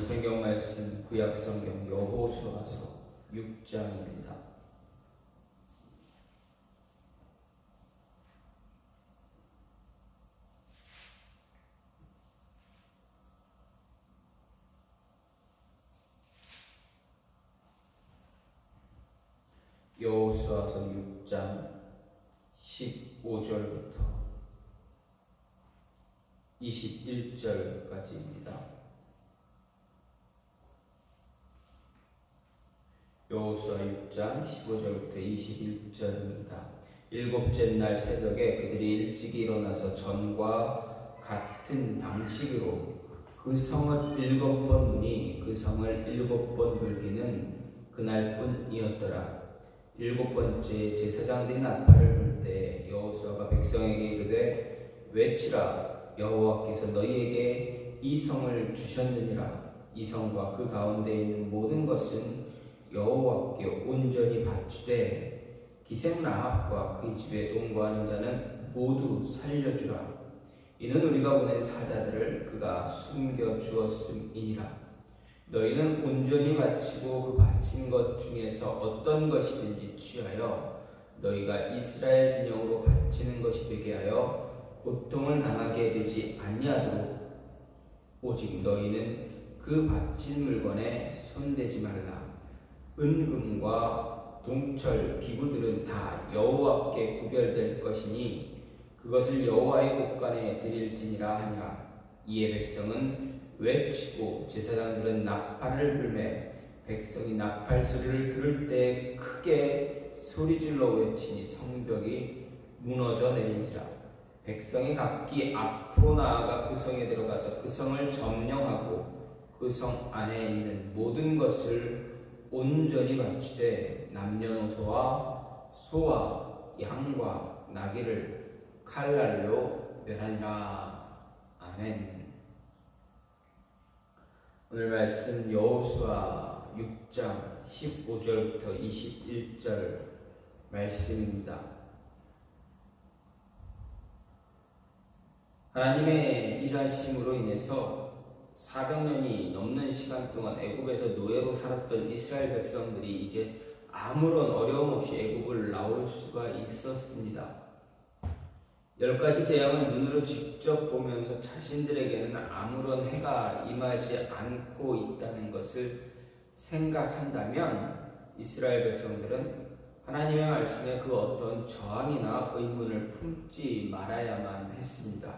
성경 말씀 구약 성경 여호수아서 6장입니다. 여호수아서 6장 15절부터 21절까지입니다. 여호수아 6장 15절부터 21절입니다. 일곱째 날 새벽에 그들이 일찍 일어나서 전과 같은 방식으로 그 성을 7번 무니 그 성을 7번 돌기는 그날뿐이었더라. 7번째 제사장들이 나팔을 불 때 여호수아가 백성에게 이르되 외치라. 여호와께서 너희에게 이 성을 주셨느니라. 이 성과 그 가운데 있는 모든 것은 여호와께 온전히 바치되 기생라합과 그 집에 동거하는 자는 모두 살려주라. 이는 우리가 보낸 사자들을 그가 숨겨 주었음이니라. 너희는 온전히 바치고 그 바친 것 중에서 어떤 것이든지 취하여 너희가 이스라엘 진영으로 바치는 것이 되게 하여 고통을 당하게 되지 아니하도록 오직 너희는 그 바친 물건에 손대지 말라. 은금과 동철 기구들은 다 여호와께 구별될 것이니 그것을 여호와의 곳간에 드릴지니라 하니라. 이에 백성은 외치고 제사장들은 나팔을 불매 백성이 나팔 소리를 들을 때 크게 소리질러 외치니 성벽이 무너져 내린지라. 백성이 각기 앞으로 나아가 그 성에 들어가서 그 성을 점령하고 그 성 안에 있는 모든 것을 온전히 바치되 남녀노소와 소와 양과 나귀를 칼날로 멸하니라. 아멘. 오늘 말씀 여호수아 6장 15절부터 21절 말씀입니다. 하나님의 일하심으로 인해서 400년이 넘는 시간 동안 애굽에서 노예로 살았던 이스라엘 백성들이 이제 아무런 어려움 없이 애굽을 나올 수가 있었습니다. 10가지 재앙을 눈으로 직접 보면서 자신들에게는 아무런 해가 임하지 않고 있다는 것을 생각한다면 이스라엘 백성들은 하나님의 말씀에 그 어떤 저항이나 의문을 품지 말아야만 했습니다.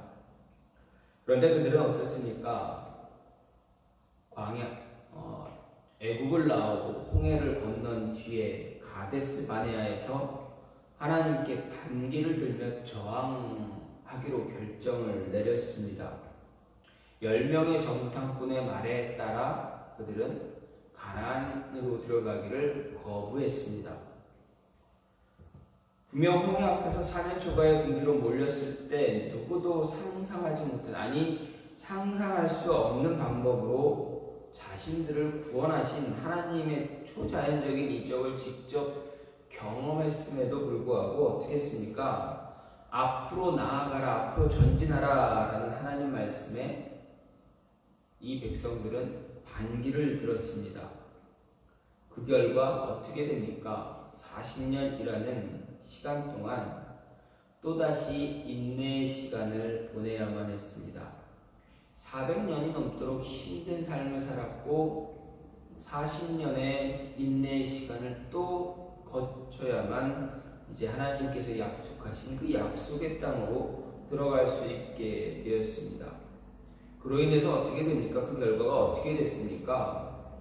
그런데 그들은 어떻습니까? 애굽을 나오고 홍해를 건넌 뒤에 가데스 바네아에서 하나님께 반기를 들며 저항하기로 결정을 내렸습니다. 10명의 정탐꾼의 말에 따라 그들은 가나안으로 들어가기를 거부했습니다. 분명 홍해 앞에서 4년 초가의 군기로 몰렸을 때 누구도 상상하지 못한, 아니 상상할 수 없는 방법으로 자신들을 구원하신 하나님의 초자연적인 이적을 직접 경험했음에도 불구하고 어떻게 했습니까? 앞으로 나아가라, 앞으로 전진하라 라는 하나님 말씀에 이 백성들은 반기를 들었습니다. 그 결과 어떻게 됩니까? 40년이라는 시간 동안 또다시 인내의 시간을 보내야만 했습니다. 400년이 넘도록 힘든 삶을 살았고 40년의 인내의 시간을 또 거쳐야만 이제 하나님께서 약속하신 그 약속의 땅으로 들어갈 수 있게 되었습니다. 그로 인해서 어떻게 됩니까? 그 결과가 어떻게 됐습니까?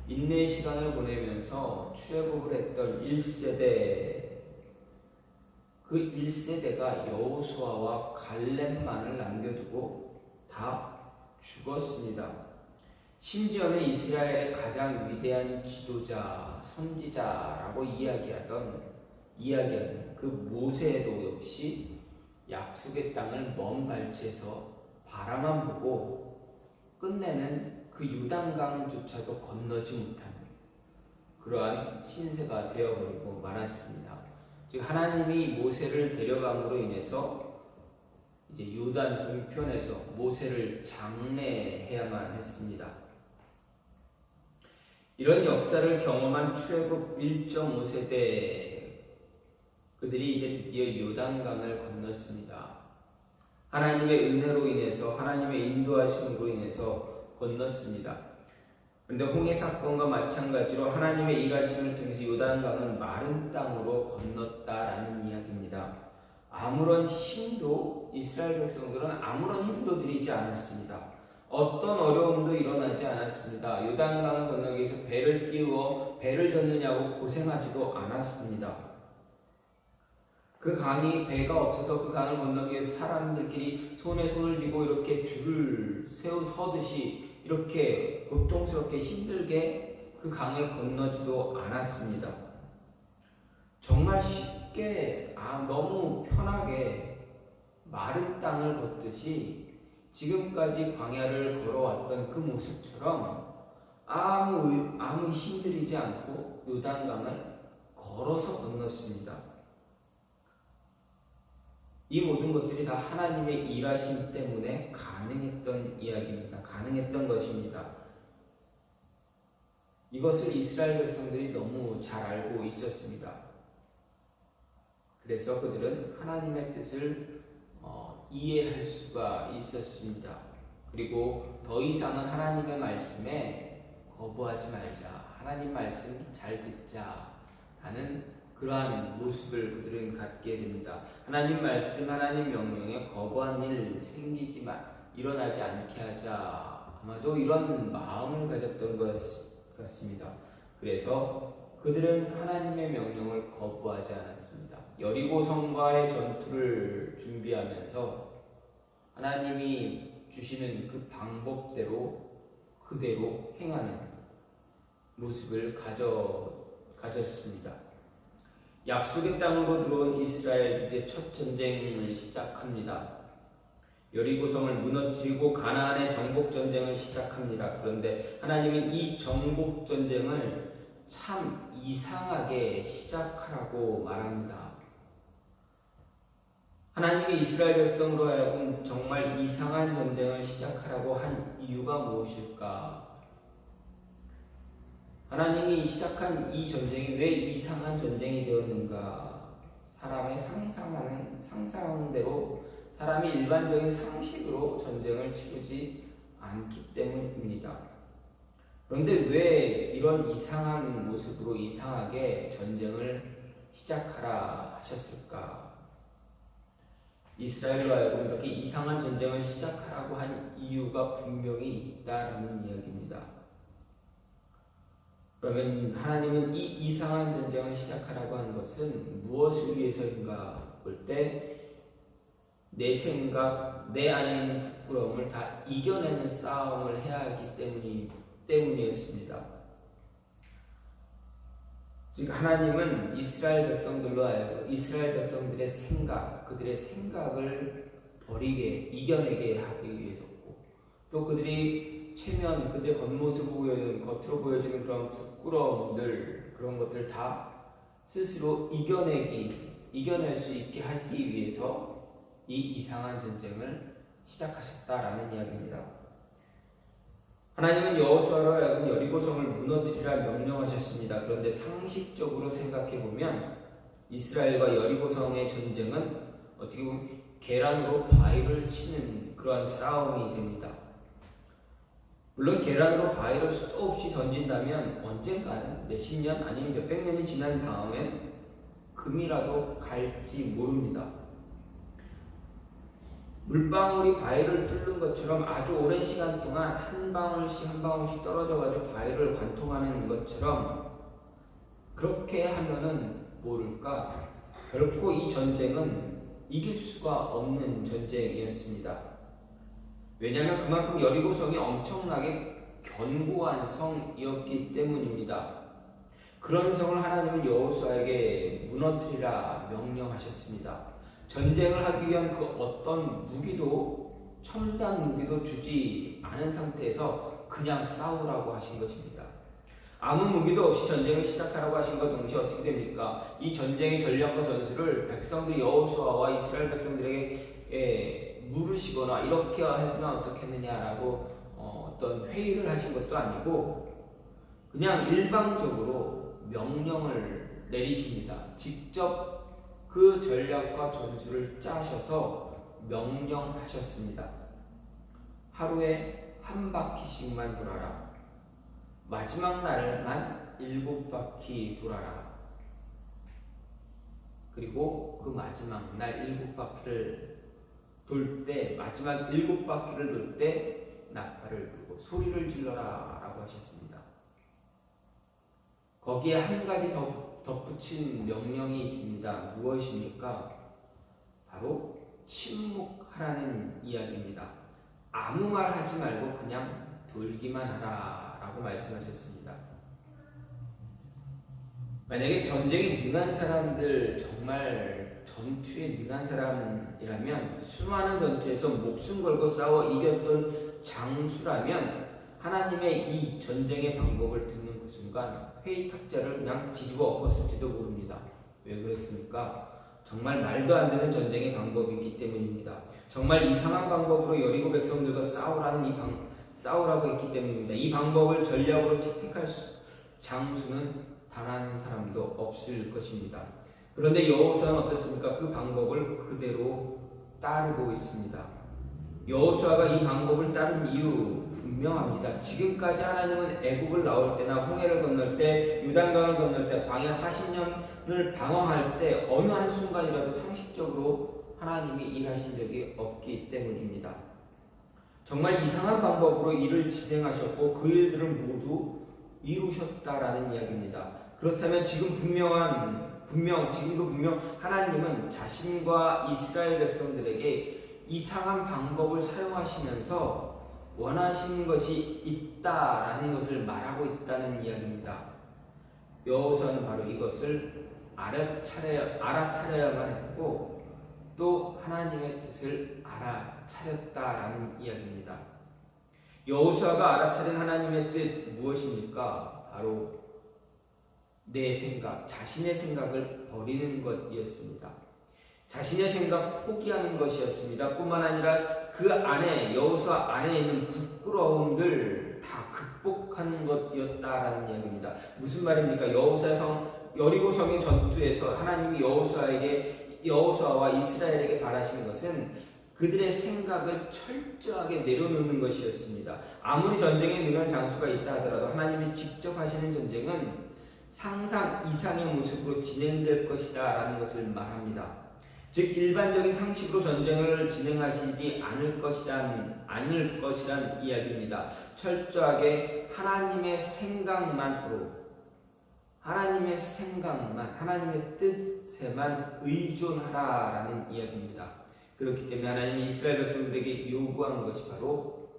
인내의 시간을 보내면서 출애굽을 했던 1세대, 그 1세대가 여호수아와 갈렙만을 남겨두고 다 죽었습니다. 심지어는 이스라엘의 가장 위대한 지도자, 선지자라고 이야기하는 그 모세도 역시 약속의 땅을 먼 발치에서 바라만 보고 끝내는 그 요단강조차도 건너지 못한 그러한 신세가 되어버리고 말았습니다. 즉 하나님이 모세를 데려감으로 인해서 이제 요단 동편에서 모세를 장례해야만 했습니다. 이런 역사를 경험한 출애굽 1.5세대 그들이 이제 드디어 요단강을 건넜습니다. 하나님의 은혜로 인해서 하나님의 인도하심으로 인해서 건넜습니다. 그런데 홍해 사건과 마찬가지로 하나님의 일하심을 통해서 요단강을 마른 땅으로 건넜다라는 이야기입니다. 아무런 힘도 이스라엘 백성들은 아무런 힘도 들이지 않았습니다. 어떤 어려움도 일어나지 않았습니다. 요단강을 건너기 위해서 배를 띄워 배를 젓느냐고 고생하지도 않았습니다. 그 강이 배가 없어서 그 강을 건너기 위해서 사람들끼리 손에 손을 쥐고 이렇게 줄을 서듯이 이렇게 고통스럽게 힘들게 그 강을 건너지도 않았습니다. 정말 쉽게 너무 편하게 마른 땅을 걷듯이 지금까지 광야를 걸어왔던 그 모습처럼 아무 힘들이지 않고 요단강을 걸어서 건넜습니다. 이 모든 것들이 다 하나님의 일하심 때문에 가능했던 이야기입니다. 가능했던 것입니다. 이것을 이스라엘 백성들이 너무 잘 알고 있었습니다. 그래서 그들은 하나님의 뜻을 이해할 수가 있었습니다. 그리고 더 이상은 하나님의 말씀에 거부하지 말자, 하나님 말씀 잘 듣자 하는 그러한 모습을 그들은 갖게 됩니다. 하나님 말씀, 하나님 명령에 거부한 일 일어나지 않게 하자, 아마도 이런 마음을 가졌던 것 같습니다. 그래서 그들은 하나님의 명령을 거부하지 않았습니다. 여리고성과의 전투를 준비하면서 하나님이 주시는 그 방법대로 그대로 행하는 모습을 가졌습니다. 약속의 땅으로 들어온 이스라엘들의 첫 전쟁을 시작합니다. 여리고성을 무너뜨리고 가나안의 정복 전쟁을 시작합니다. 그런데 하나님은 이 정복 전쟁을 참 이상하게 시작하라고 말합니다. 하나님이 이스라엘 백성으로 하여금 정말 이상한 전쟁을 시작하라고 한 이유가 무엇일까? 하나님이 시작한 이 전쟁이 왜 이상한 전쟁이 되었는가? 사람의 상상하는 대로 사람이 일반적인 상식으로 전쟁을 치르지 않기 때문입니다. 그런데 왜 이런 이상한 모습으로 이상하게 전쟁을 시작하라 하셨을까? 이스라엘로 하여금 이렇게 이상한 전쟁을 시작하라고 한 이유가 분명히 있다라는 이야기입니다. 그러면 하나님은 이 이상한 전쟁을 시작하라고 한 것은 무엇을 위해서인가 볼 때 내 생각, 내 안에 있는 부끄러움을 다 이겨내는 싸움을 해야 하기 때문이었습니다. 즉 하나님은 이스라엘 백성들로 하여금 이스라엘 백성들의 생각, 그들의 생각을 버리게, 이겨내게 하기 위해서고, 또 그들이 그들의 겉으로 보여주는 그런 부끄러움들, 그런 것들 다 스스로 이겨낼 수 있게 하시기 위해서 이 이상한 전쟁을 시작하셨다라는 이야기입니다. 하나님은 여호수아로 하여금 여리고성을 무너뜨리라 명령하셨습니다. 그런데 상식적으로 생각해 보면 이스라엘과 여리고성의 전쟁은 어떻게 보면 계란으로 바위를 치는 그러한 싸움이 됩니다. 물론 계란으로 바위를 수도 없이 던진다면 언젠가는 몇십 년 아니면 몇백 년이 지난 다음엔 금이라도 갈지 모릅니다. 물방울이 바위를 뚫는 것처럼 아주 오랜 시간 동안 한 방울씩 떨어져가지고 바위를 관통하는 것처럼 그렇게 하면은 모를까? 결코 이 전쟁은 이길 수가 없는 전쟁이었습니다. 왜냐하면 그만큼 여리고성이 엄청나게 견고한 성이었기 때문입니다. 그런 성을 하나님은 여호수아에게 무너뜨리라 명령하셨습니다. 전쟁을 하기 위한 그 어떤 무기도, 첨단 무기도 주지 않은 상태에서 그냥 싸우라고 하신 것입니다. 아무 무기도 없이 전쟁을 시작하라고 하신 것 동시에 어떻게 됩니까? 이 전쟁의 전략과 전술을 백성들이 여호수아와 이스라엘 백성들에게 물으시거나 이렇게 해서는 어떻겠느냐라고 어떤 회의를 하신 것도 아니고 그냥 일방적으로 명령을 내리십니다. 직접 그 전략과 전술을 짜셔서 명령하셨습니다. 하루에 한 바퀴씩만 돌아라. 마지막 날만 7바퀴 돌아라. 그리고 그 마지막 날 7바퀴를 돌 때, 마지막 7바퀴를 돌 때 나팔을 불고 소리를 질러라 라고 하셨습니다. 거기에 한 가지 덧붙인 명령이 있습니다. 무엇입니까? 바로 침묵하라는 이야기입니다. 아무 말 하지 말고 그냥 돌기만 하라 라고 말씀하셨습니다. 만약에 전쟁에 능한 사람들, 정말 전투에 능한 사람이라면, 수많은 전투에서 목숨 걸고 싸워 이겼던 장수라면 하나님의 이 전쟁의 방법을 듣는 그 순간 회의 탁자를 그냥 뒤집어 엎었을지도 모릅니다. 왜 그랬습니까? 정말 말도 안 되는 전쟁의 방법이기 때문입니다. 정말 이상한 방법으로 여리고 백성들과 싸우라고 했기 때문입니다. 이 방법을 전략으로 채택할 장수는 단 한 사람도 없을 것입니다. 그런데 여호수아는 어떻습니까? 그 방법을 그대로 따르고 있습니다. 여호수아가 이 방법을 따른 이유 분명합니다. 지금까지 하나님은 애국을 나올 때나 홍해를 건널 때, 요단강을 건널 때, 광야 40년을 방황할 때 어느 한순간이라도 상식적으로 하나님이 일하신 적이 없기 때문입니다. 정말 이상한 방법으로 일을 진행하셨고 그 일들을 모두 이루셨다라는 이야기입니다. 그렇다면 지금도 분명 하나님은 자신과 이스라엘 백성들에게 이상한 방법을 사용하시면서 원하시는 것이 있다라는 것을 말하고 있다는 이야기입니다. 여호수아는 바로 이것을 알아차려야만 했고 또 하나님의 뜻을 알아차렸다라는 이야기입니다. 여호수아가 알아차린 하나님의 뜻 무엇입니까? 바로 내 생각, 자신의 생각을 버리는 것이었습니다. 자신의 생각 포기하는 것이었습니다. 뿐만 아니라 그 안에, 여호수아 안에 있는 부끄러움들 다 극복하는 것이었다라는 이야기입니다. 무슨 말입니까? 여리고 성의 전투에서 하나님이 여호수아와 이스라엘에게 바라시는 것은 그들의 생각을 철저하게 내려놓는 것이었습니다. 아무리 전쟁에 능한 장수가 있다 하더라도 하나님이 직접 하시는 전쟁은 상상 이상의 모습으로 진행될 것이다 라는 것을 말합니다. 즉 일반적인 상식으로 전쟁을 진행하시지 않을 것이란 이야기입니다. 철저하게 하나님의 생각만으로, 하나님의 뜻에만 의존하라라는 이야기입니다. 그렇기 때문에 하나님이 이스라엘 백성들에게 요구하는 것이 바로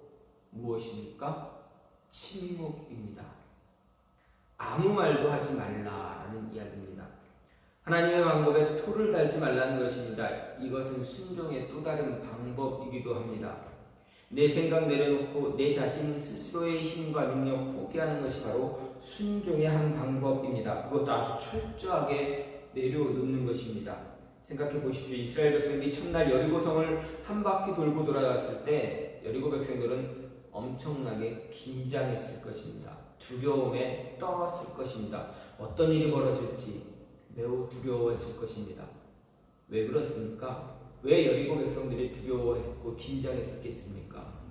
무엇입니까? 침묵입니다. 아무 말도 하지 말라라는 이야기입니다. 하나님의 방법에 토를 달지 말라는 것입니다. 이것은 순종의 또 다른 방법이기도 합니다. 내 생각 내려놓고 내 자신 스스로의 힘과 능력 포기하는 것이 바로 순종의 한 방법입니다. 그것도 아주 철저하게 내려놓는 것입니다. 생각해 보십시오. 이스라엘 백성들이 첫날 여리고성을 한 바퀴 돌고 돌아갔을 때 여리고 백성들은 엄청나게 긴장했을 것입니다. 두려움에 떨었을 것입니다. 어떤 일이 벌어질지 매우 두려워했을 것입니다. 왜 그렇습니까? 왜 여리고 백성들이 두려워했고 긴장했겠습니까?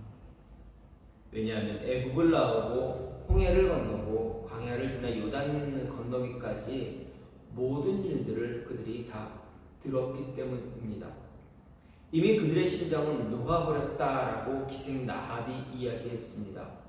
왜냐하면 애국을 나오고 홍해를 건너고 광야를 지나 요단을 건너기까지 모든 일들을 그들이 다 들었기 때문입니다. 이미 그들의 심장은 녹아버렸다라고 기생 나합이 이야기했습니다.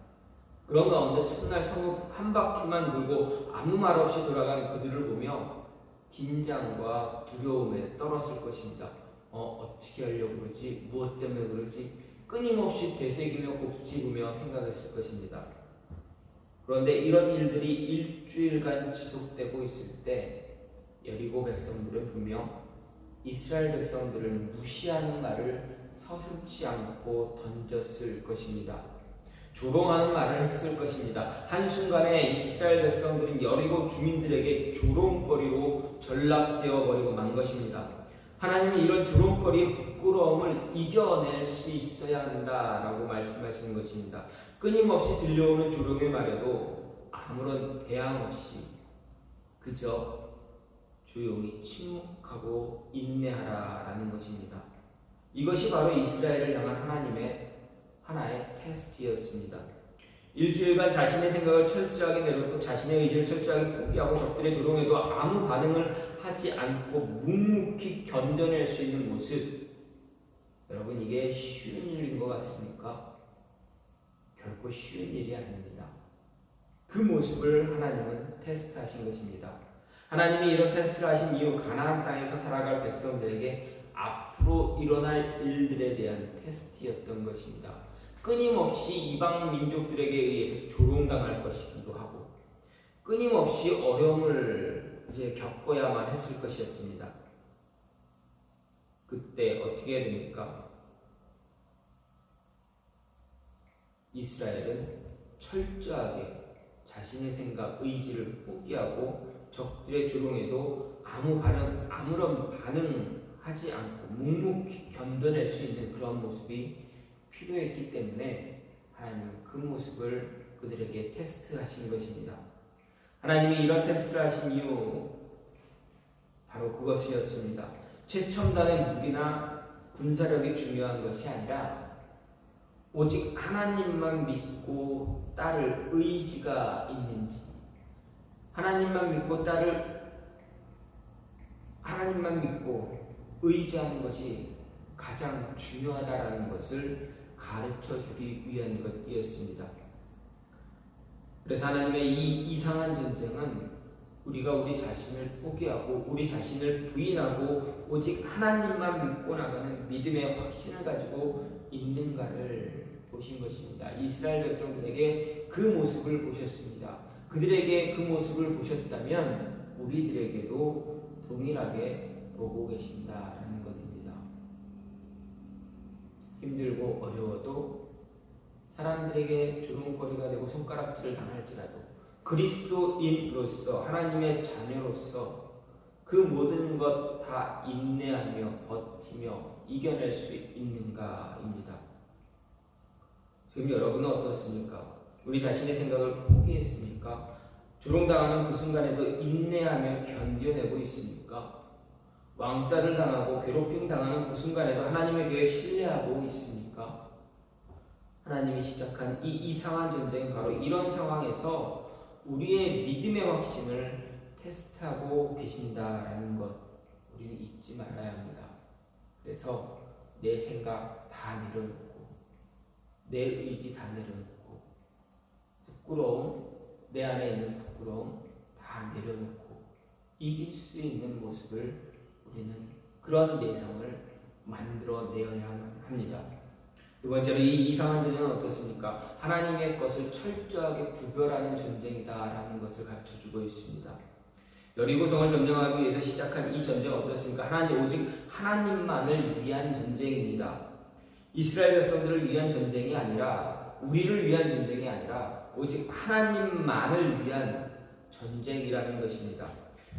그런 가운데 첫날 성읍 한 바퀴만 돌고 아무 말 없이 돌아간 그들을 보며 긴장과 두려움에 떨었을 것입니다. 어떻게 하려고 그러지? 무엇 때문에 그러지? 끊임없이 되새기며 곱씹으며 생각했을 것입니다. 그런데 이런 일들이 일주일간 지속되고 있을 때 여리고 백성들은 분명 이스라엘 백성들을 무시하는 말을 서슴지 않고 던졌을 것입니다. 조롱하는 말을 했을 것입니다. 한순간에 이스라엘 백성들은 여리고 주민들에게 조롱거리로 전락되어 버리고 만 것입니다. 하나님이 이런 조롱거리의 부끄러움을 이겨낼 수 있어야 한다라고 말씀하시는 것입니다. 끊임없이 들려오는 조롱의 말에도 아무런 대항 없이 그저 조용히 침묵하고 인내하라라는 것입니다. 이것이 바로 이스라엘을 향한 하나님의 하나의 테스트였습니다. 일주일간 자신의 생각을 철저하게 내려놓고 자신의 의지를 철저하게 포기하고 적들의 조롱에도 아무 반응을 하지 않고 묵묵히 견뎌낼 수 있는 모습, 여러분 이게 쉬운 일인 것 같습니까? 결코 쉬운 일이 아닙니다. 그 모습을 하나님은 테스트하신 것입니다. 하나님이 이런 테스트를 하신 이유, 가나안 땅에서 살아갈 백성들에게 앞으로 일어날 일들에 대한 테스트였던 것입니다. 끊임없이 이방 민족들에게 의해서 조롱당할 것이기도 하고 끊임없이 어려움을 이제 겪어야만 했을 것이었습니다. 그때 어떻게 됩니까? 이스라엘은 철저하게 자신의 생각, 의지를 포기하고 적들의 조롱에도 아무런 반응하지 않고 묵묵히 견뎌낼 수 있는 그런 모습이 필요했기 때문에 하나님은 그 모습을 그들에게 테스트하신 것입니다. 하나님이 이런 테스트를 하신 이유 바로 그것이었습니다. 최첨단의 무기나 군사력이 중요한 것이 아니라 오직 하나님만 믿고 따를 의지가 있는지, 하나님만 믿고 의지하는 것이 가장 중요하다라는 것을 가르쳐주기 위한 것이었습니다. 그래서 하나님의 이 이상한 전쟁은 우리가 우리 자신을 포기하고 우리 자신을 부인하고 오직 하나님만 믿고 나가는 믿음의 확신을 가지고 있는가를 보신 것입니다. 이스라엘 백성들에게 그 모습을 보셨습니다. 그들에게 그 모습을 보셨다면 우리들에게도 동일하게 보고 계신다라는 것입니다. 힘들고 어려워도 사람들에게 조롱거리가 되고 손가락질을 당할지라도 그리스도인으로서 하나님의 자녀로서 그 모든 것 다 인내하며 버티며 이겨낼 수 있는가입니다. 지금 여러분은 어떻습니까? 우리 자신의 생각을 포기했습니까? 조롱당하는 그 순간에도 인내하며 견뎌내고 있습니까? 왕따를 당하고 괴롭힘 당하는 그 순간에도 하나님의 계획 신뢰하고 있습니까? 하나님이 시작한 이 이상한 전쟁은 바로 이런 상황에서 우리의 믿음의 확신을 테스트하고 계신다라는 것 우리는 잊지 말아야 합니다. 그래서 내 생각 다 내려놓고 내 의지 다 내려놓고 부끄러움, 내 안에 있는 부끄러움 다 내려놓고 이길 수 있는 모습을 우리는 그런 내성을 만들어내어야 합니다. 두 번째로 이 이상한 전쟁은 어떻습니까? 하나님의 것을 철저하게 구별하는 전쟁이다라는 것을 가르쳐주고 있습니다. 여리고성을 점령하기 위해서 시작한 이 전쟁은 어떻습니까? 오직 하나님만을 위한 전쟁입니다. 이스라엘 백성들을 위한 전쟁이 아니라 우리를 위한 전쟁이 아니라 오직 하나님만을 위한 전쟁이라는 것입니다.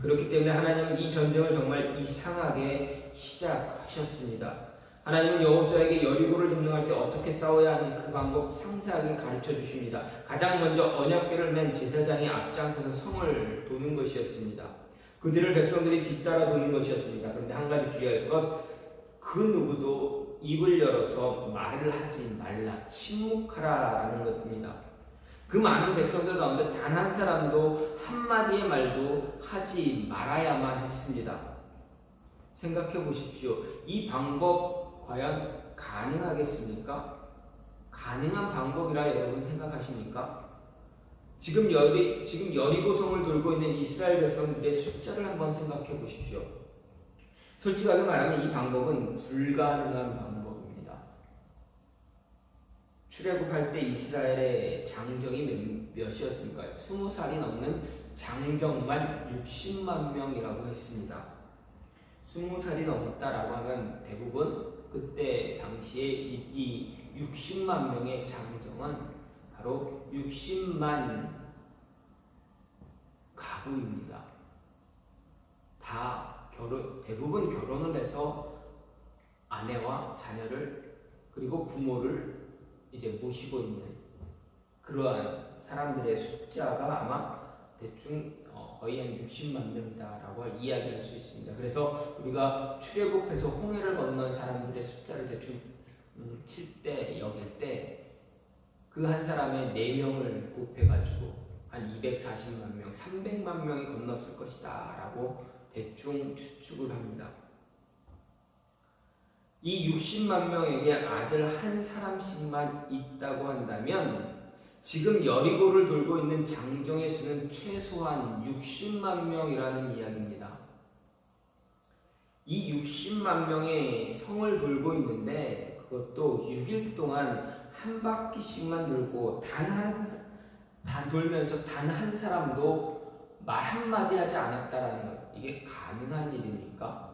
그렇기 때문에 하나님은 이 전쟁을 정말 이상하게 시작하셨습니다. 하나님은 여호수아에게 여리고를 점령할 때 어떻게 싸워야 하는지 그 방법 상세하게 가르쳐 주십니다. 가장 먼저 언약궤를 맨 제사장이 앞장서서 성을 도는 것이었습니다. 그들을 백성들이 뒤따라 도는 것이었습니다. 그런데 한 가지 주의할 것, 그 누구도 입을 열어서 말을 하지 말라, 침묵하라라는 것입니다. 그 많은 백성들 가운데 단 한 사람도 한마디의 말도 하지 말아야만 했습니다. 생각해 보십시오. 이 방법 과연 가능하겠습니까? 가능한 방법이라 여러분 생각하십니까? 지금 여리고성을 돌고 있는 이스라엘 백성들의 숫자를 한번 생각해 보십시오. 솔직하게 말하면 이 방법은 불가능한 방법입니다. 출애굽할 때 이스라엘의 장정이 몇이었습니까? 20살이 넘는 장정만 60만 명이라고 했습니다. 20살이 넘었다라고 하면 대부분 그때 당시에 이 60만 명의 장정은 바로 60만 가구입니다. 대부분 결혼을 해서 아내와 자녀를 그리고 부모를 이제 모시고 있는 그러한 사람들의 숫자가 아마 대충 거의 한 60만 명이다라고 이야기할 수 있습니다. 그래서 우리가 출애굽해서 홍해를 건넌 사람들의 숫자를 대충 칠 때 여길 때 그 한 사람의 4명을 곱해가지고 한 240만 명, 300만 명이 건넜을 것이다 라고 대충 추측을 합니다. 이 60만 명에게 아들 한 사람씩만 있다고 한다면 지금 여리고를 돌고 있는 장정의 수는 최소한 60만 명이라는 이야기입니다. 이 60만 명의 성을 돌고 있는데 그것도 6일 동안 한 바퀴씩만 돌고 돌면서 단 한 사람도 말 한마디 하지 않았다라는 것. 이게 가능한 일입니까?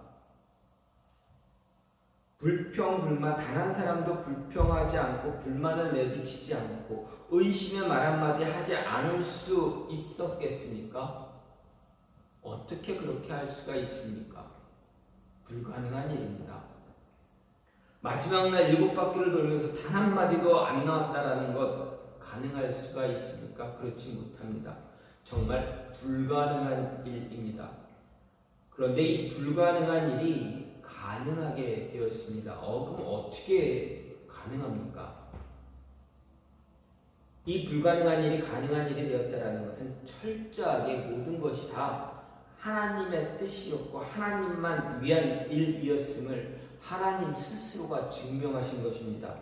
불평불만 단 한 사람도 불평하지 않고 불만을 내비치지 않고 의심의 말 한마디 하지 않을 수 있었겠습니까? 어떻게 그렇게 할 수가 있습니까? 불가능한 일입니다. 마지막 날 7바퀴를 돌면서 단 한마디도 안 나왔다라는 것 가능할 수가 있습니까? 그렇지 못합니다. 정말 불가능한 일입니다. 그런데 이 불가능한 일이 가능하게 되었습니다. 그럼 어떻게 가능합니까? 이 불가능한 일이 가능한 일이 되었다는 것은 철저하게 모든 것이 다 하나님의 뜻이었고 하나님만 위한 일이었음을 하나님 스스로가 증명하신 것입니다.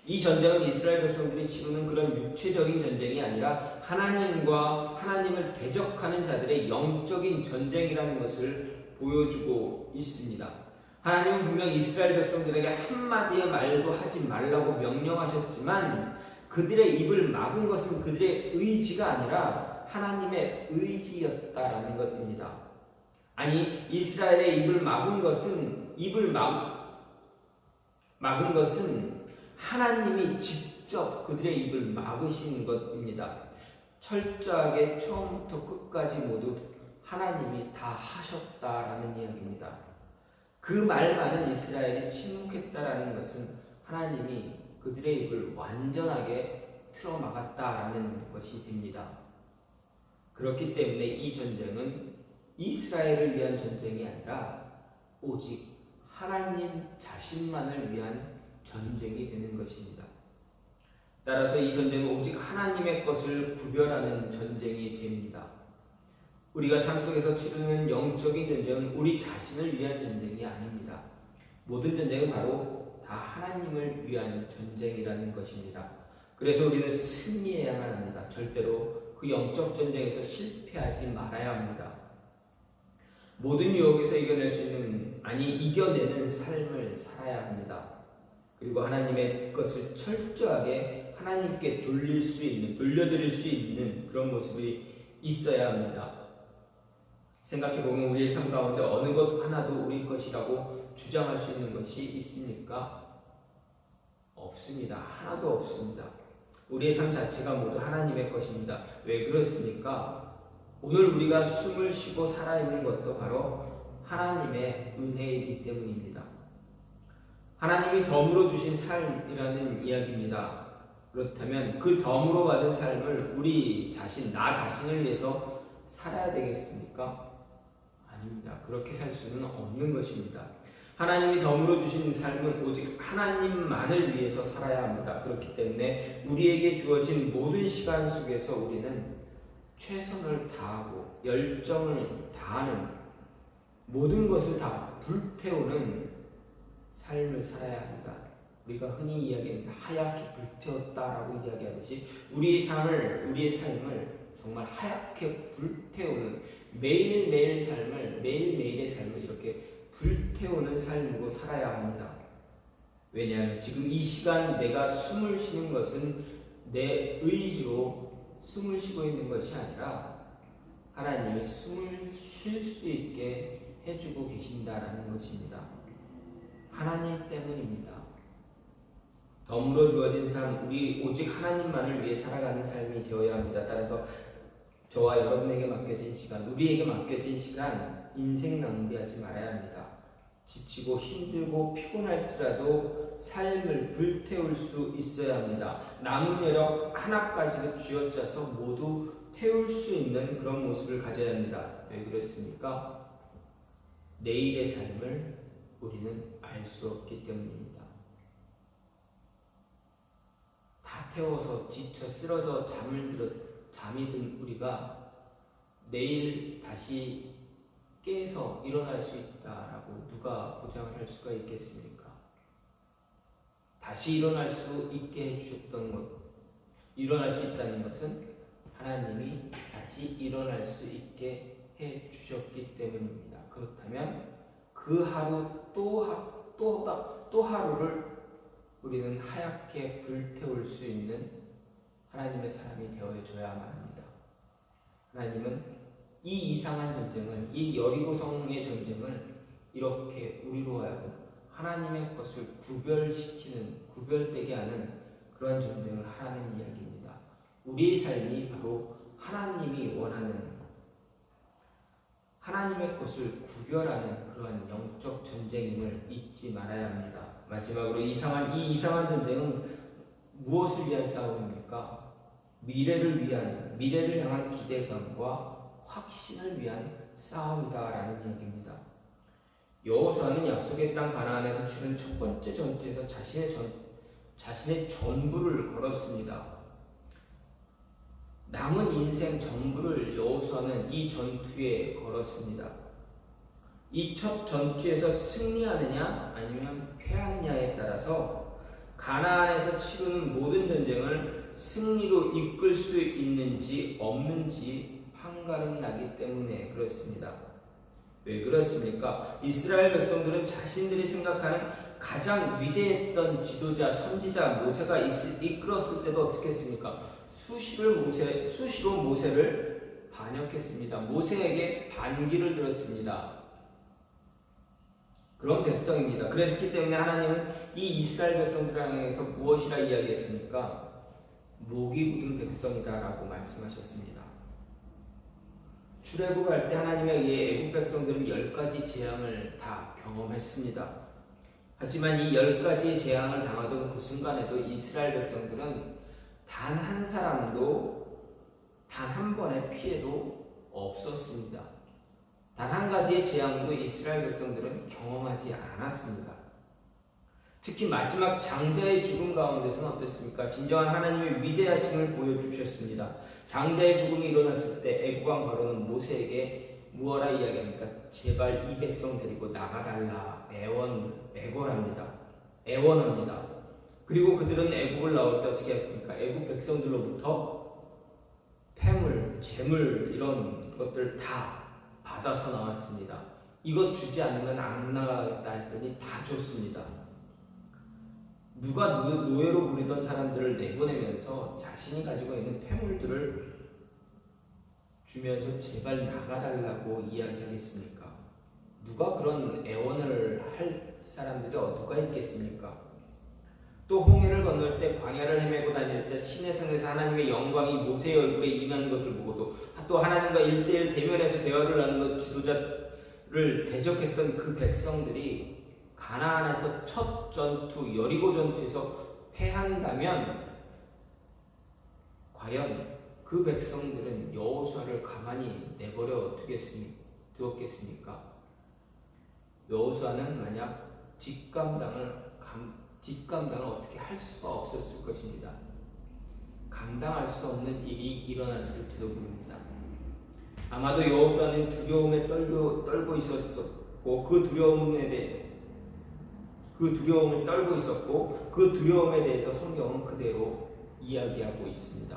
이 전쟁은 이스라엘 백성들이 치르는 그런 육체적인 전쟁이 아니라 하나님과 하나님을 대적하는 자들의 영적인 전쟁이라는 것을 보여주고 있습니다. 하나님은 분명 이스라엘 백성들에게 한마디의 말도 하지 말라고 명령하셨지만 그들의 입을 막은 것은 그들의 의지가 아니라 하나님의 의지였다라는 것입니다. 아니, 이스라엘의 입을 막은 것은 하나님이 직접 그들의 입을 막으신 것입니다. 철저하게 처음부터 끝까지 모두 하나님이 다 하셨다라는 이야기입니다. 그 말 많은 이스라엘이 침묵했다라는 것은 하나님이 그들의 입을 완전하게 틀어막았다라는 것이 됩니다. 그렇기 때문에 이 전쟁은 이스라엘을 위한 전쟁이 아니라 오직 하나님 자신만을 위한 전쟁이 되는 것입니다. 따라서 이 전쟁은 오직 하나님의 것을 구별하는 전쟁이 됩니다. 우리가 삶 속에서 치르는 영적인 전쟁은 우리 자신을 위한 전쟁이 아닙니다. 모든 전쟁은 바로 다 하나님을 위한 전쟁이라는 것입니다. 그래서 우리는 승리해야만 합니다. 절대로 그 영적 전쟁에서 실패하지 말아야 합니다. 모든 유혹에서 이겨내는 삶을 살아야 합니다. 그리고 하나님의 것을 철저하게 하나님께 돌려드릴 수 있는 그런 모습이 있어야 합니다. 생각해보면 우리의 삶 가운데 어느 것 하나도 우리 것이라고 주장할 수 있는 것이 있습니까? 없습니다. 하나도 없습니다. 우리의 삶 자체가 모두 하나님의 것입니다. 왜 그렇습니까? 오늘 우리가 숨을 쉬고 살아있는 것도 바로 하나님의 은혜이기 때문입니다. 하나님이 덤으로 주신 삶이라는 이야기입니다. 그렇다면 그 덤으로 받은 삶을 나 자신을 위해서 살아야 되겠습니까? 아닙니다. 그렇게 살 수는 없는 것입니다. 하나님이 덤으로 주신 삶은 오직 하나님만을 위해서 살아야 합니다. 그렇기 때문에 우리에게 주어진 모든 시간 속에서 우리는 최선을 다하고 열정을 다하는 모든 것을 다 불태우는 삶을 살아야 합니다. 우리가 흔히 이야기하는 하얗게 불태웠다라고 이야기하듯이 우리의 삶을 정말 하얗게 불태우는 매일매일의 삶을 이렇게 불태우는 삶으로 살아야 합니다. 왜냐하면 지금 이 시간 내가 숨을 쉬는 것은 내 의지로 숨을 쉬고 있는 것이 아니라 하나님이 숨을 쉴 수 있게 해주고 계신다라는 것입니다. 하나님 때문입니다. 덤으로 주어진 삶, 오직 하나님만을 위해 살아가는 삶이 되어야 합니다. 따라서 저와 여러분에게 맡겨진 시간, 우리에게 맡겨진 시간, 인생 낭비하지 말아야 합니다. 지치고 힘들고 피곤할지라도 삶을 불태울 수 있어야 합니다. 남은 여력 하나까지도 쥐어짜서 모두 태울 수 있는 그런 모습을 가져야 합니다. 왜 그렇습니까? 내일의 삶을 우리는 알 수 없기 때문입니다. 다 태워서 지쳐 쓰러져 잠이 든 우리가 내일 다시 깨서 일어날 수 있다라고 누가 보장을 할 수가 있겠습니까? 다시 일어날 수 있게 해주셨던 것, 일어날 수 있다는 것은 하나님이 다시 일어날 수 있게 해주셨기 때문입니다. 그렇다면 그 하루 또 하루를 우리는 하얗게 불태울 수 있는 하나님의 사람이 되어줘야만 합니다. 하나님은 이 이상한 전쟁을, 이 여리고성의 전쟁을 이렇게 우리로 하여금 하나님의 것을 구별되게 하는 그런 전쟁을 하라는 이야기입니다. 우리의 삶이 바로 하나님이 원하는 하나님의 것을 구별하는 그러한 영적 전쟁임을 잊지 말아야 합니다. 마지막으로 이 이상한 전쟁은 무엇을 위한 싸움입니까? 미래를 향한 기대감과 확신을 위한 싸움이다라는 이야기입니다. 여호수아는 약속의 땅 가나안에서 치른 첫 번째 전투에서 자신의 전부를 걸었습니다. 남은 인생 전부를 여호수아는 이 전투에 걸었습니다. 이 첫 전투에서 승리하느냐 아니면 패하느냐에 따라서 가나안에서 치르는 모든 전쟁을 승리로 이끌 수 있는지 없는지 판가름 나기 때문에 그렇습니다. 왜 그렇습니까? 이스라엘 백성들은 자신들이 생각하는 가장 위대했던 지도자, 선지자 모세가 이끌었을 때도 어떻게 했습니까? 수시로 모세를 반역했습니다. 모세에게 반기를 들었습니다. 그런 백성입니다. 그랬기 때문에 하나님은 이 이스라엘 백성들을 향해서 무엇이라 이야기했습니까? 목이 굳은 백성이다라고 말씀하셨습니다. 출애굽할 때 하나님에 의해 애국 백성들은 10가지 재앙을 다 경험했습니다. 하지만 이 10가지의 재앙을 당하던 그 순간에도 이스라엘 백성들은 단 한 사람도 단 한 번의 피해도 없었습니다. 단 한 가지의 재앙도 이스라엘 백성들은 경험하지 않았습니다. 특히 마지막 장자의 죽음 가운데서는 어땠습니까? 진정한 하나님의 위대하심을 보여주셨습니다. 장자의 죽음이 일어났을 때 애국왕 바로는 모세에게 무엇라 이야기합니까? 제발 이 백성 데리고 나가달라 애원합니다. 그리고 그들은 애국을 나올 때 어떻게 했습니까? 애국 백성들로부터 폐물, 재물 이런 것들 다 받아서 나왔습니다. 이것 주지 않으면 안 나가겠다 했더니 다 줬습니다. 누가 노예로 부리던 사람들을 내보내면서 자신이 가지고 있는 폐물들을 주면서 제발 나가달라고 이야기하겠습니까? 누가 그런 애원을 할 사람들이 누가 있겠습니까? 또 홍해를 건널 때 광야를 헤매고 다닐 때 신의 성에서 하나님의 영광이 모세의 얼굴에 임하는 것을 보고도 또 하나님과 1대1 대면에서 대화를 나누는 지도자를 대적했던 그 백성들이 가나안에서 첫 전투 여리고 전투에서 패한다면 과연 그 백성들은 여호수아를 가만히 내버려 두었겠습니까? 여호수아는 만약 뒷감당을 어떻게 할 수가 없었을 것입니다. 감당할 수 없는 일이 일어났을지도 모릅니다. 아마도 여호수아는 두려움에 떨고 있었고 그 두려움을 떨고 있었고 그 두려움에 대해서 성경은 그대로 이야기하고 있습니다.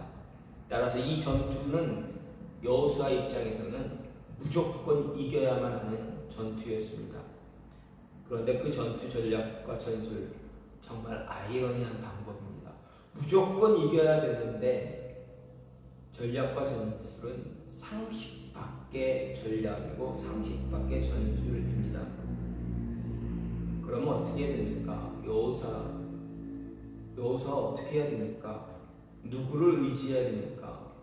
따라서 이 전투는 여호수아 입장에서는 무조건 이겨야만 하는 전투였습니다. 그런데 그 전투 전략과 전술 정말 아이러니한 방법입니다. 무조건 이겨야 되는데 전략과 전술은 상식 밖의 전략이고 상식 밖의 전술입니다. 그러면 어떻게 해야 됩니까? 여호수아 어떻게 해야 됩니까? 누구를 의지해야 됩니까?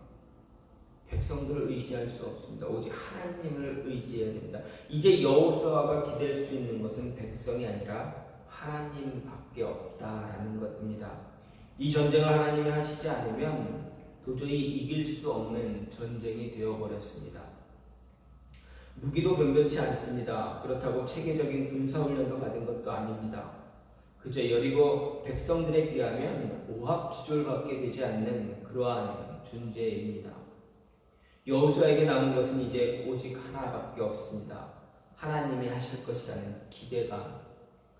백성들을 의지할 수 없습니다. 오직 하나님을 의지해야 됩니다. 이제 여호수아가 기댈 수 있는 것은 백성이 아니라 하나님밖에 없다라는 것입니다. 이 전쟁을 하나님이 하시지 않으면 도저히 이길 수 없는 전쟁이 되어버렸습니다. 무기도 변변치 않습니다. 그렇다고 체계적인 군사훈련도 받은 것도 아닙니다. 그저 여리고 백성들에 비하면 오합지졸밖에 되지 않는 그러한 존재입니다. 여호수아에게 남은 것은 이제 오직 하나밖에 없습니다. 하나님이 하실 것이라는 기대감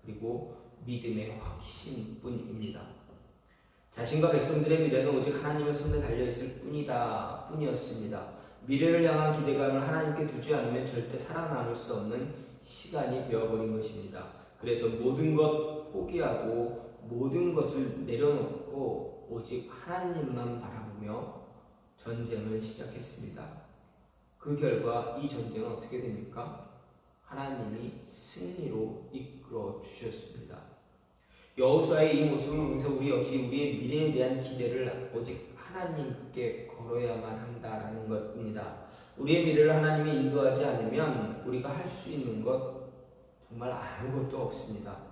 그리고 믿음의 확신뿐입니다. 자신과 백성들의 미래는 오직 하나님의 손에 달려있을 뿐이었습니다. 미래를 향한 기대감을 하나님께 두지 않으면 절대 살아남을 수 없는 시간이 되어버린 것입니다. 그래서 모든 것 포기하고 모든 것을 내려놓고 오직 하나님만 바라보며 전쟁을 시작했습니다. 그 결과 이 전쟁은 어떻게 됩니까? 하나님이 승리로 이끌어 주셨습니다. 여호수아의 이 모습을 보면서 우리 역시 우리의 미래에 대한 기대를 오직 하나님께 걸어야만 한다라는 것입니다. 우리의 미래를 하나님이 인도하지 않으면 우리가 할 수 있는 것 정말 아무것도 없습니다.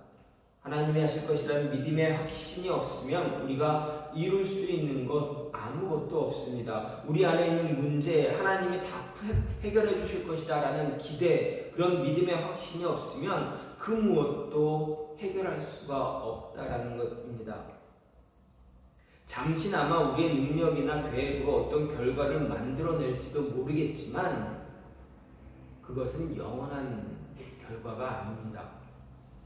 하나님이 하실 것이라는 믿음의 확신이 없으면 우리가 이룰 수 있는 것 아무것도 없습니다. 우리 안에 있는 문제 하나님이 다 해결해 주실 것이다라는 기대, 그런 믿음의 확신이 없으면 그 무엇도 해결할 수가 없다라는 것입니다. 잠시나마 우리의 능력이나 계획으로 어떤 결과를 만들어낼지도 모르겠지만 그것은 영원한 결과가 아닙니다.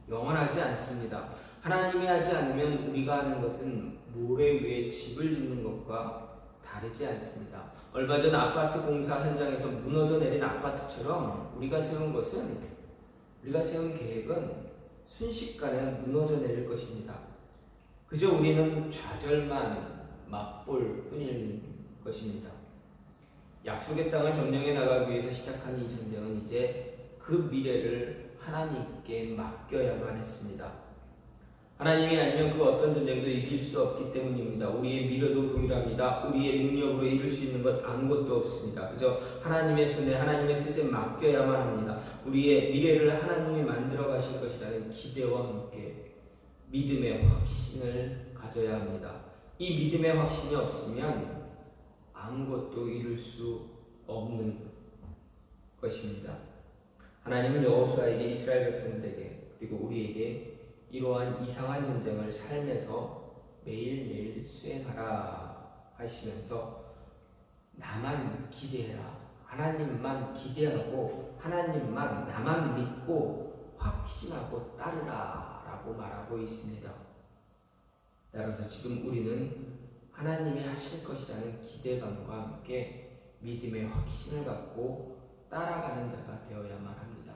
영원하지 않습니다. 하나님이 하지 않으면 우리가 하는 것은 모래 위에 집을 짓는 것과 다르지 않습니다. 얼마 전 아파트 공사 현장에서 무너져 내린 아파트처럼 우리가 세운 계획은 순식간에 무너져 내릴 것입니다. 그저 우리는 좌절만 맛볼 뿐일 것입니다. 약속의 땅을 점령해 나가기 위해서 시작한 이 전쟁은 이제 그 미래를 하나님께 맡겨야만 했습니다. 하나님이 아니면 그 어떤 전쟁도 이길 수 없기 때문입니다. 우리의 미래도 동일합니다. 우리의 능력으로 이룰 수 있는 것 아무것도 없습니다. 그저 하나님의 손에 하나님의 뜻에 맡겨야만 합니다. 우리의 미래를 하나님이 만들어 가실 것이라는 기대와 함께 믿음의 확신을 가져야 합니다. 이 믿음의 확신이 없으면 아무것도 이룰 수 없는 것입니다. 하나님은 여호수아에게 이스라엘 백성들에게 그리고 우리에게 이러한 이상한 전쟁을 삶에서 매일매일 수행하라 하시면서 나만 기대해라, 하나님만 기대하고 하나님만 나만 믿고 확신하고 따르라 라고 말하고 있습니다. 따라서 지금 우리는 하나님이 하실 것이라는 기대감과 함께 믿음의 확신을 갖고 따라가는 자가 되어야만 합니다.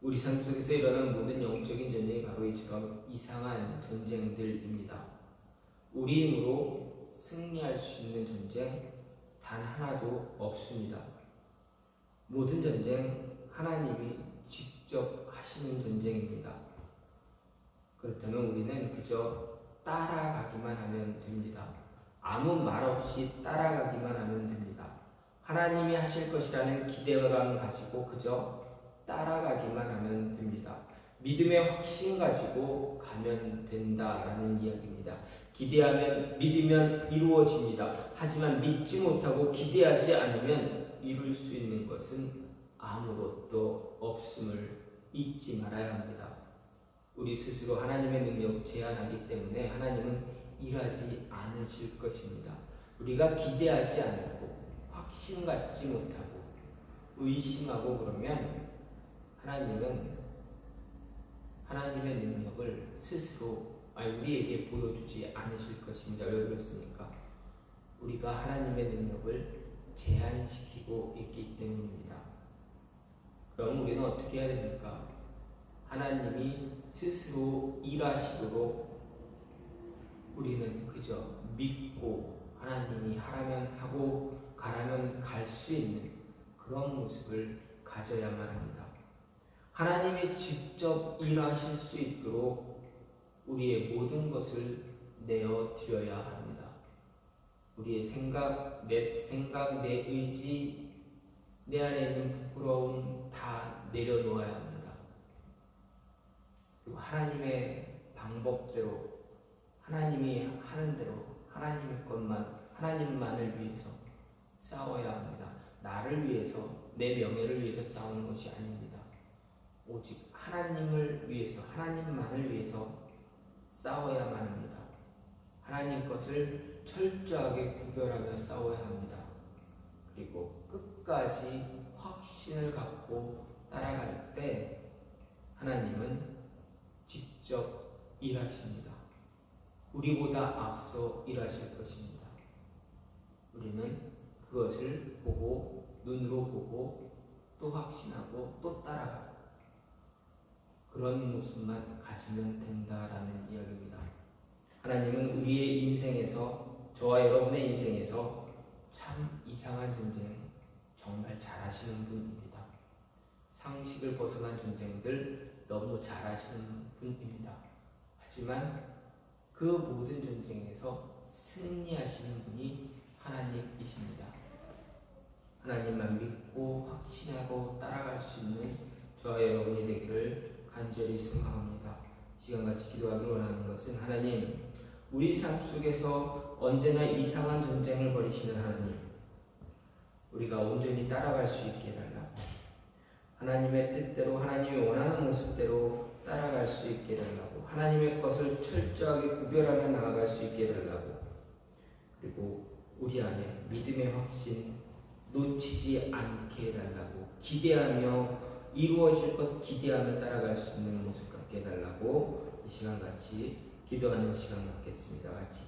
우리 삶 속에서 일어나는 모든 영적인 전쟁이 바로 이처럼 이상한 전쟁들입니다. 우리 힘으로 승리할 수 있는 전쟁 단 하나도 없습니다. 모든 전쟁 하나님이 직접 하시는 전쟁입니다. 그렇다면 우리는 그저 따라가기만 하면 됩니다. 아무 말 없이 따라가기만 하면 됩니다. 하나님이 하실 것이라는 기대감을 가지고 그저 따라가기만 하면 됩니다. 믿음의 확신 가지고 가면 된다라는 이야기입니다. 기대하면 믿으면 이루어집니다. 하지만 믿지 못하고 기대하지 않으면 이룰 수 있는 것은 아무것도 없음을 잊지 말아야 합니다. 우리 스스로 하나님의 능력을 제한하기 때문에 하나님은 일하지 않으실 것입니다. 우리가 기대하지 않고 확신 갖지 못하고 의심하고 그러면 하나님은 하나님의 능력을 스스로 우리에게 보여주지 않으실 것입니다. 왜 그렇습니까? 우리가 하나님의 능력을 제한시키고 있기 때문입니다. 그럼 우리는 어떻게 해야 됩니까? 하나님이 스스로 일하시도록 우리는 그저 믿고 하나님이 하라면 하고 가라면 갈 수 있는 그런 모습을 가져야만 합니다. 하나님이 직접 일하실 수 있도록 우리의 모든 것을 내어 드려야 합니다. 우리의 내 생각, 내 의지, 내 안에 있는 부끄러움 다 내려놓아야 합니다. 그리고 하나님의 방법대로, 하나님이 하는 대로, 하나님의 것만, 하나님만을 위해서 싸워야 합니다. 나를 위해서, 내 명예를 위해서 싸우는 것이 아닙니다. 오직 하나님을 위해서, 하나님만을 위해서 싸워야만 합니다. 하나님 것을 철저하게 구별하며 싸워야 합니다. 그리고 끝까지 확신을 갖고 따라갈 때 하나님은 직접 일하십니다. 우리보다 앞서 일하실 것입니다. 우리는 그것을 보고, 눈으로 보고, 또 확신하고, 또 따라가고, 그런 모습만 가지면 된다라는 이야기입니다. 하나님은 우리의 인생에서, 저와 여러분의 인생에서 참 이상한 전쟁 정말 잘하시는 분입니다. 상식을 벗어난 전쟁들 너무 잘하시는 분입니다. 하지만 그 모든 전쟁에서 승리하시는 분이 하나님이십니다. 하나님만 믿고 확신하고 따라갈 수 있는 저와 여러분이 되기를 간절히 소망합니다. 시간같이 기도하기 원하는 것은 하나님, 우리 삶 속에서 언제나 이상한 전쟁을 벌이시는 하나님, 우리가 온전히 따라갈 수 있게 해달라고, 하나님의 뜻대로, 하나님이 원하는 모습대로 따라갈 수 있게 해달라고, 하나님의 것을 철저하게 구별하며 나아갈 수 있게 해달라고, 그리고 우리 안에 믿음의 확신 놓치지 않게 해달라고, 기대하며 이루어질 것 기대하며 따라갈 수 있는 모습 갖게 해달라고 이 시간 같이 기도하는 시간 갖겠습니다. 같이